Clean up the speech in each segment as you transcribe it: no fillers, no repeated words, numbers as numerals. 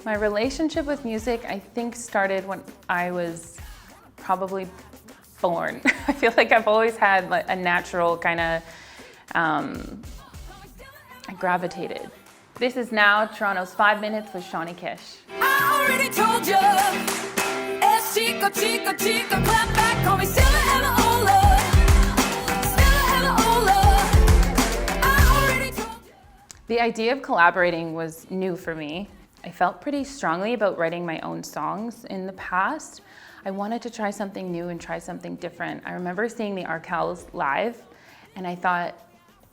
My relationship with music, I think, started when I was probably born. I feel like I've always had like a natural kind of, I gravitated. This is now Toronto's 5 Minutes with Shawnee Kish. I already told you, es chico, chico, chico, clap back, call me Stella Ella I already told you. The idea of collaborating was new for me. I felt pretty strongly about writing my own songs in the past. I wanted to try something new and try something different. I remember seeing the Arkells live and I thought,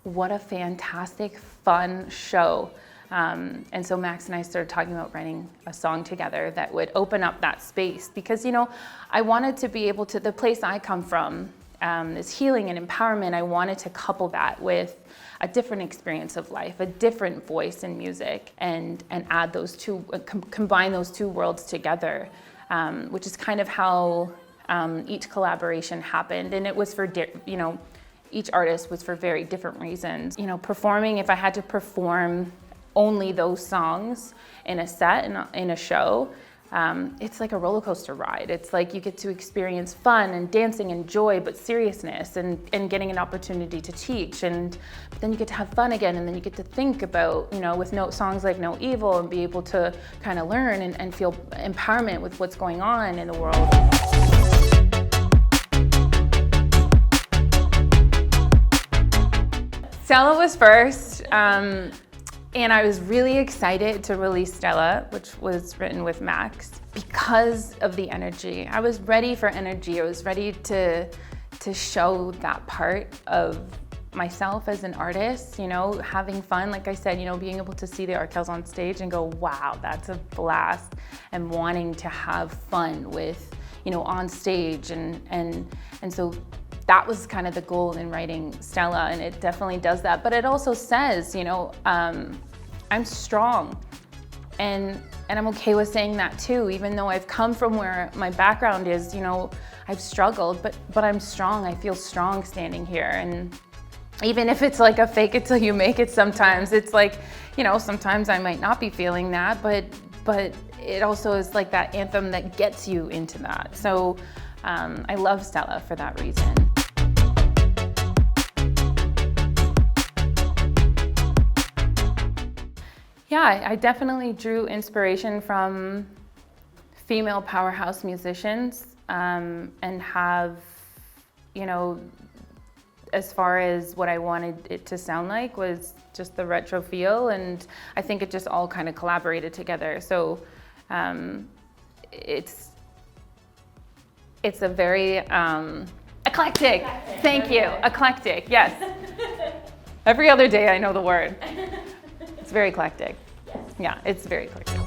what a fantastic, fun show. And so Max and I started talking about writing a song together that would open up that space because, you know, I wanted to be able to, the place I come from is healing and empowerment. I wanted to couple that with a different experience of life, a different voice in music, and add those two, combine those two worlds together, which is kind of how each collaboration happened. And it was for, you know, each artist was for very different reasons. You know, performing, if I had to perform only those songs in a set, in a show, it's like a roller coaster ride. It's like you get to experience fun and dancing and joy, but seriousness and getting an opportunity to teach. And then you get to have fun again, and then you get to think about, you know, with songs like No Evil, and be able to kind of learn and feel empowerment with what's going on in the world. Stella was first. And I was really excited to release Stella, which was written with Max, because of the energy. I was ready for energy. I was ready to show that part of myself as an artist, you know, having fun. Like I said, you know, being able to see the Arkells on stage and go, wow, that's a blast, and wanting to have fun with, you know, on stage. And so that was kind of the goal in writing Stella, and it definitely does that. But it also says, you know, I'm strong, and I'm okay with saying that too, even though I've come from where my background is, you know, I've struggled, but I'm strong. I feel strong standing here. And even if it's like a fake it till you make it sometimes, it's like, you know, sometimes I might not be feeling that, but it also is like that anthem that gets you into that. So I love Stella for that reason. Yeah, I definitely drew inspiration from female powerhouse musicians, and have, you know, as far as what I wanted it to sound like was just the retro feel, and I think it just all kind of collaborated together. So it's a very eclectic. Thank you, eclectic. Yes. Every other day I know the word. It's very eclectic. Yeah, it's very eclectic.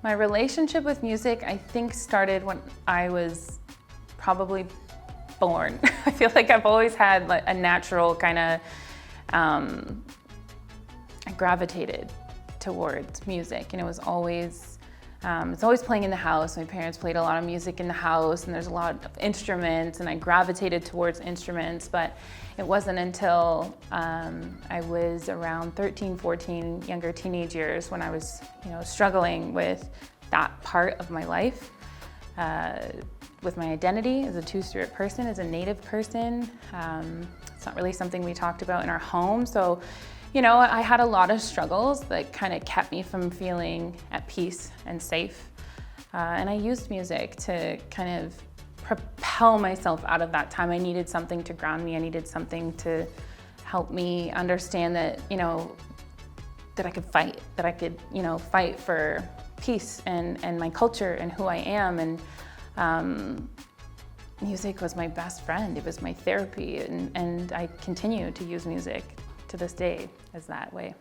My relationship with music, I think, started when I was probably born. I feel like I've always had like a natural kind of, I gravitated towards music, and it was always, it's always playing in the house. My parents played a lot of music in the house, and there's a lot of instruments, and I gravitated towards instruments. But it wasn't until I was around 13, 14, younger teenage years, when I was, you know, struggling with that part of my life, with my identity as a two-spirit person, as a Native person. It's not really something we talked about in our home. So, you know, I had a lot of struggles that kind of kept me from feeling at peace and safe. And I used music to kind of propel myself out of that time. I needed something to ground me. I needed something to help me understand that, you know, that I could fight, that I could, you know, fight for peace and my culture and who I am. And music was my best friend. It was my therapy. And I continue to use music to this day as that way.